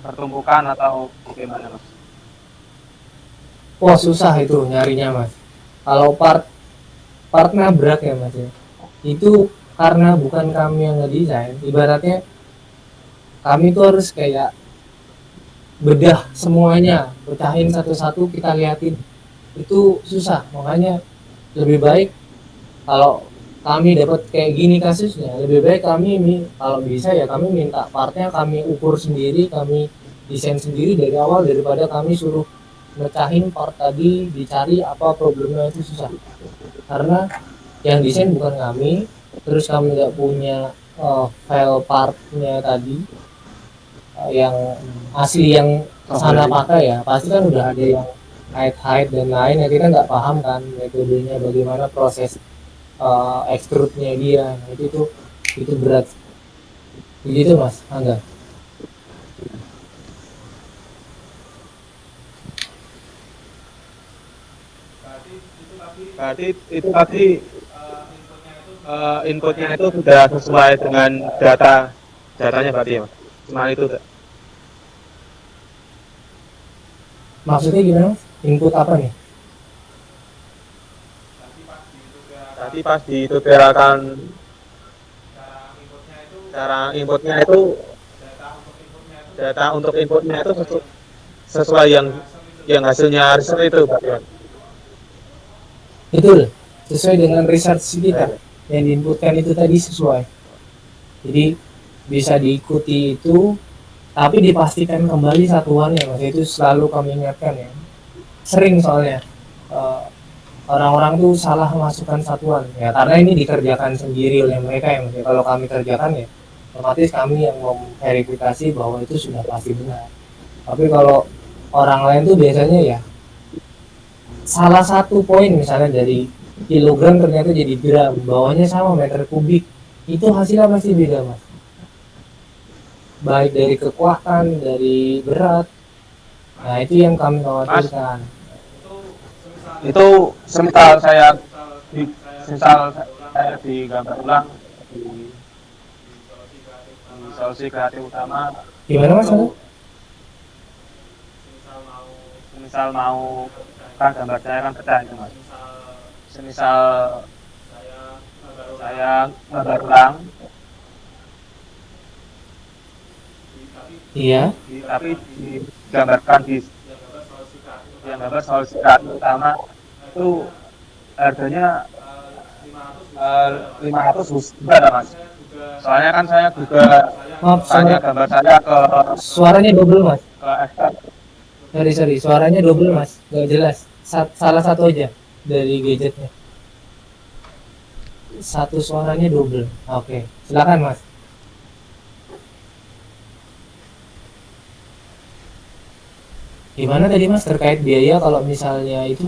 pertumbukan atau bagaimana Mas? Wah susah itu nyarinya Mas. Kalau part nabrak ya Mas ya. Itu karena bukan kami yang ngedesain. Ibaratnya kami tuh harus kayak bedah semuanya, pecahin satu-satu kita liatin. Itu susah. Makanya lebih baik kalau kami dapat kayak gini kasusnya, lebih baik kalau bisa ya kami minta partnya kami ukur sendiri, kami desain sendiri dari awal daripada kami suruh mecahin part tadi dicari apa problemnya, itu susah. Karena yang desain bukan kami, terus kami nggak punya file partnya tadi yang asli yang sana pakai ya, pasti kan udah ada yang height dan lain ya, kita nggak paham kan metodenya bagaimana proses extrude-nya dia. Nah, itu berat. Begitu Mas Angga. Berarti itu tadi inputnya itu sudah sesuai dengan datanya berarti ya Mas? Cuma itu Maksudnya gimana Mas? Input apa nih? Tadi pas ditutorialkan cara inputnya itu data untuk inputnya itu sesuai yang hasilnya riset itu Pak Iwan. Betul, sesuai dengan research kita yang diinputkan itu tadi sesuai. Jadi bisa diikuti itu, tapi dipastikan kembali satuannya Mas. Itu selalu kami ingatkan ya. Sering soalnya orang-orang tuh salah masukkan satuan ya, karena ini dikerjakan sendiri oleh mereka ya Mas. Kalau kami kerjakan ya otomatis kami yang memverifikasi bahwa itu sudah pasti benar. Tapi kalau orang lain tuh biasanya ya salah satu poin misalnya dari kilogram ternyata jadi gram, bawahnya sama meter kubik, itu hasilnya pasti beda Mas. Baik dari kekuatan, dari berat. Nah itu yang kami khawatirkan. Itu semisal saya digambar ulang di solusi kreatif utama. Gimana Mas? Semisal mau kan gambar saya kan pecah itu Mas. Semisal saya gambar ulang, Iya. tapi digambarkan di yang gambar solusi kreatif utama itu harganya 500 bukan Mas. Soalnya kan saya juga Maaf, tanya gambar saya ke suaranya double Mas. expert. Sorry, suaranya double Mas, nggak jelas. Salah satu aja dari gadgetnya. Satu suaranya double. Oke, silakan Mas. Gimana tadi Mas terkait biaya kalau misalnya itu?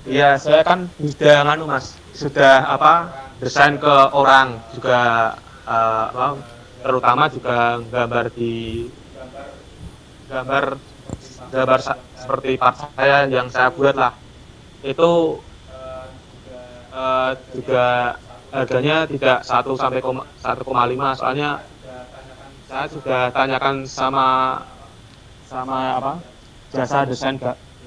Iya, saya kan sudah nganu Mas, sudah desain ke orang juga terutama juga gambar seperti part saya yang saya buat lah. Itu juga harganya tidak 1 sampai 1,5 soalnya saya sudah tanyakan sama jasa desain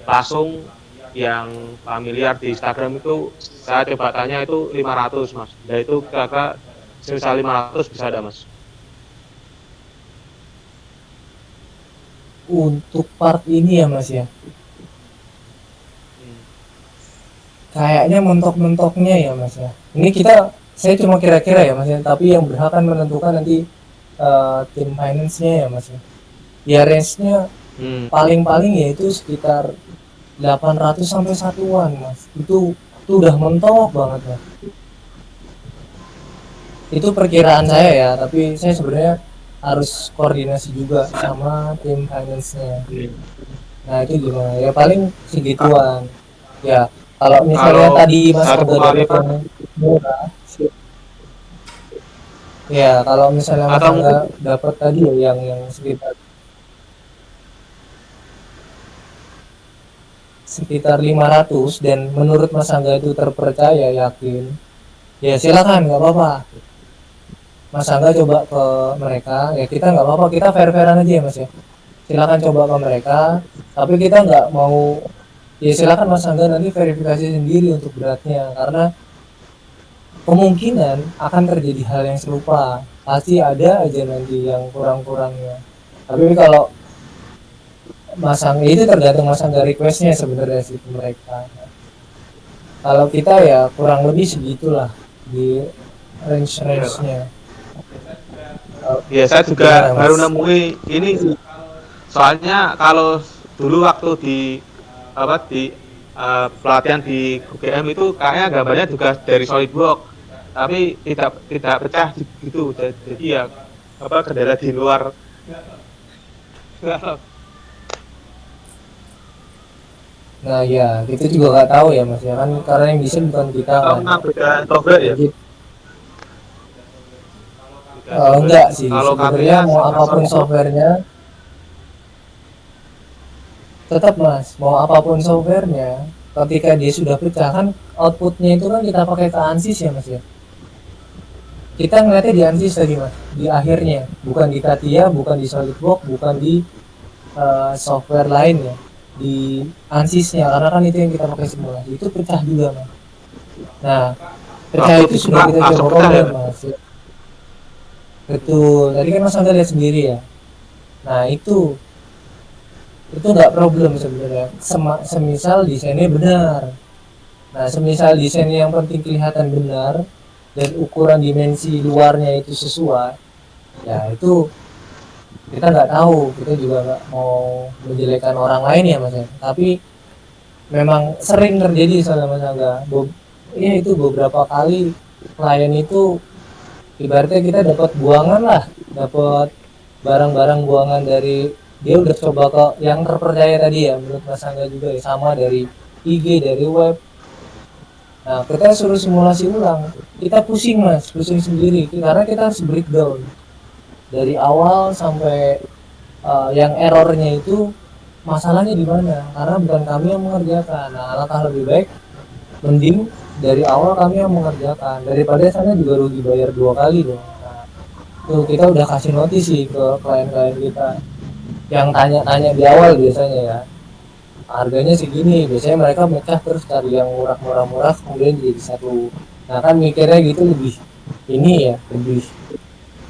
langsung yang familiar di Instagram itu, saya coba tanya itu 500 Mas. Dan itu kira-kira semisal 500 bisa ada Mas. Untuk part ini ya Mas ya. Kayaknya mentok-mentoknya ya Mas ya. Ini saya cuma kira-kira ya Mas ya, tapi yang berhak kan menentukan nanti tim finance-nya ya Mas ya. Ya range-nya paling-paling ya itu sekitar 800 sampai satuan Mas. Itu udah mentok banget Mas. Itu perkiraan saya ya, tapi saya sebenarnya harus koordinasi juga sama tim finance-nya. Nah itu gimana? Ya paling segituan. Ya kalau misalnya tadi Mas udah dapat yang murah, ya kalau misalnya Mas nggak dapat tadi ya yang sekitar 500 dan menurut Mas Angga itu terpercaya, yakin, ya silakan, nggak apa-apa. Mas Angga coba ke mereka, ya kita nggak apa-apa, kita fair-fairan aja ya Mas ya. Silakan coba ke mereka, tapi kita nggak mau, ya silakan Mas Angga nanti verifikasi sendiri untuk beratnya, karena kemungkinan akan terjadi hal yang serupa, pasti ada aja nanti yang kurang-kurangnya. Tapi kalau Mas Angga itu tergantung Mas Angga requestnya sebenarnya sih ke mereka. Kalau kita ya kurang lebih segitulah di range-nya. Ya saya juga baru nemui ini sih. Soalnya kalau dulu waktu di pelatihan di UGM itu kayaknya gambarnya juga dari SolidWorks, tapi tidak pecah gitu. Jadi ya kendala di luar. Nah ya, kita juga nggak tahu ya Mas ya kan, karena yang desain bukan kita kan. Beda software ya? Enggak sih, sebenarnya mau apapun softwarenya, tetap Mas, mau apapun softwarenya, ketika dia sudah pecah kan outputnya itu kan kita pakai ke ANSYS ya Mas ya. Kita ngeliatnya di ANSYS tadi Mas, di akhirnya, bukan di CATIA, bukan di SolidWorks, bukan di software lain ya di ANSYS-nya, karena kan itu yang kita pakai simulasi itu pecah juga mas. Nah pecah itu sudah kita langsung coba pecah ya? komplain mas. Betul, tadi kan mas Angga lihat sendiri ya. Nah itu nggak problem sebenarnya. Semisal desainnya benar. Nah semisal desainnya yang penting kelihatan benar dan ukuran dimensi luarnya itu sesuai, ya itu kita nggak tahu, kita juga nggak mau menjelekkan orang lain ya mas ya. Tapi memang sering terjadi soalnya mas Angga. Ya itu beberapa kali klien itu ibaratnya kita dapat buangan lah, dapat barang-barang buangan dari dia udah coba ke yang terpercaya tadi ya menurut mas Angga juga ya, sama dari IG, dari web. Nah kita suruh simulasi ulang, kita pusing mas, pusing sendiri karena kita harus breakdown dari awal sampai yang errornya itu masalahnya di mana, karena bukan kami yang mengerjakan. Nah alangkah lebih baik mending dari awal kami yang mengerjakan daripada sana juga rugi bayar 2 kali dong. Nah, tuh kita udah kasih notis sih ke klien-klien kita yang tanya-tanya di awal biasanya ya, harganya segini, biasanya mereka mecah terus cari yang murah-murah kemudian jadi satu. Nah kan mikirnya gitu lebih ini ya, lebih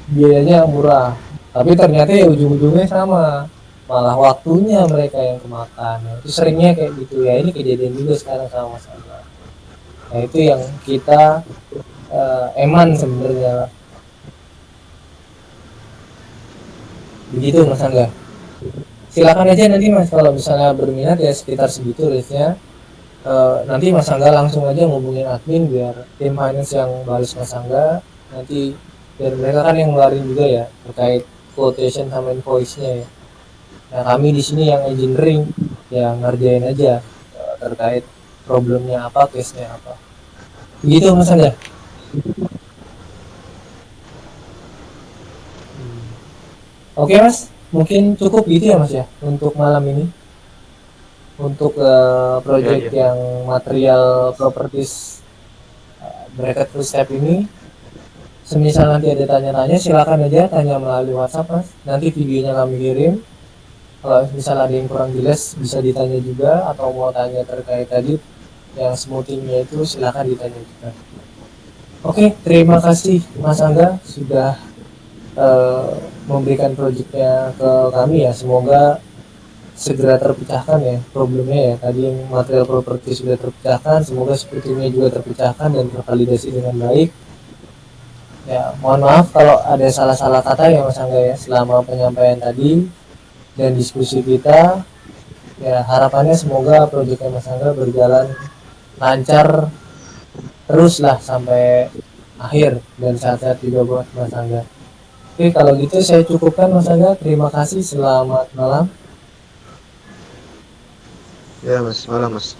biayanya murah, tapi ternyata ya ujung-ujungnya sama, malah waktunya mereka yang kemakan. Nah, itu seringnya kayak gitu ya, ini kejadian juga sekarang sama Mas Angga. Nah itu yang kita eman sebenarnya, begitu Mas Angga. Silakan aja nanti Mas kalau misalnya berminat ya sekitar segitu rate-nya. Nanti Mas Angga langsung aja ngubungin admin biar tim finance yang balas Mas Angga nanti, biar mereka kan yang ngeluarin juga ya terkait quotation sama invoice-nya ya. Nah kami di sini yang engineering yang ngerjain aja terkait problemnya apa, case-nya apa. Begitu Mas Angga. Oke Mas, mungkin cukup gitu ya Mas ya untuk malam ini. Untuk project Iya. yang material properties bracket full step ini, semisal nanti ada tanya-tanya silakan aja tanya melalui WhatsApp Mas. Nanti videonya kami kirim. Kalau misalnya ada yang kurang jelas bisa ditanya juga, atau mau tanya terkait tadi yang smoothingnya itu silakan ditanya juga. Oke, terima kasih Mas Angga sudah memberikan proyeknya ke kami ya. Semoga segera terpecahkan ya problemnya ya. Tadi yang material properti sudah terpecahkan, semoga smoothingnya juga terpecahkan dan tervalidasi dengan baik. Ya, mohon maaf kalau ada salah-salah kata ya Mas Angga ya selama penyampaian tadi dan diskusi kita. Ya harapannya semoga proyeknya Mas Angga berjalan lancar terus lah sampai akhir dan sehat-sehat juga buat Mas Angga. Oke kalau gitu saya cukupkan Mas Angga, terima kasih, selamat malam. Ya Mas, malam Mas.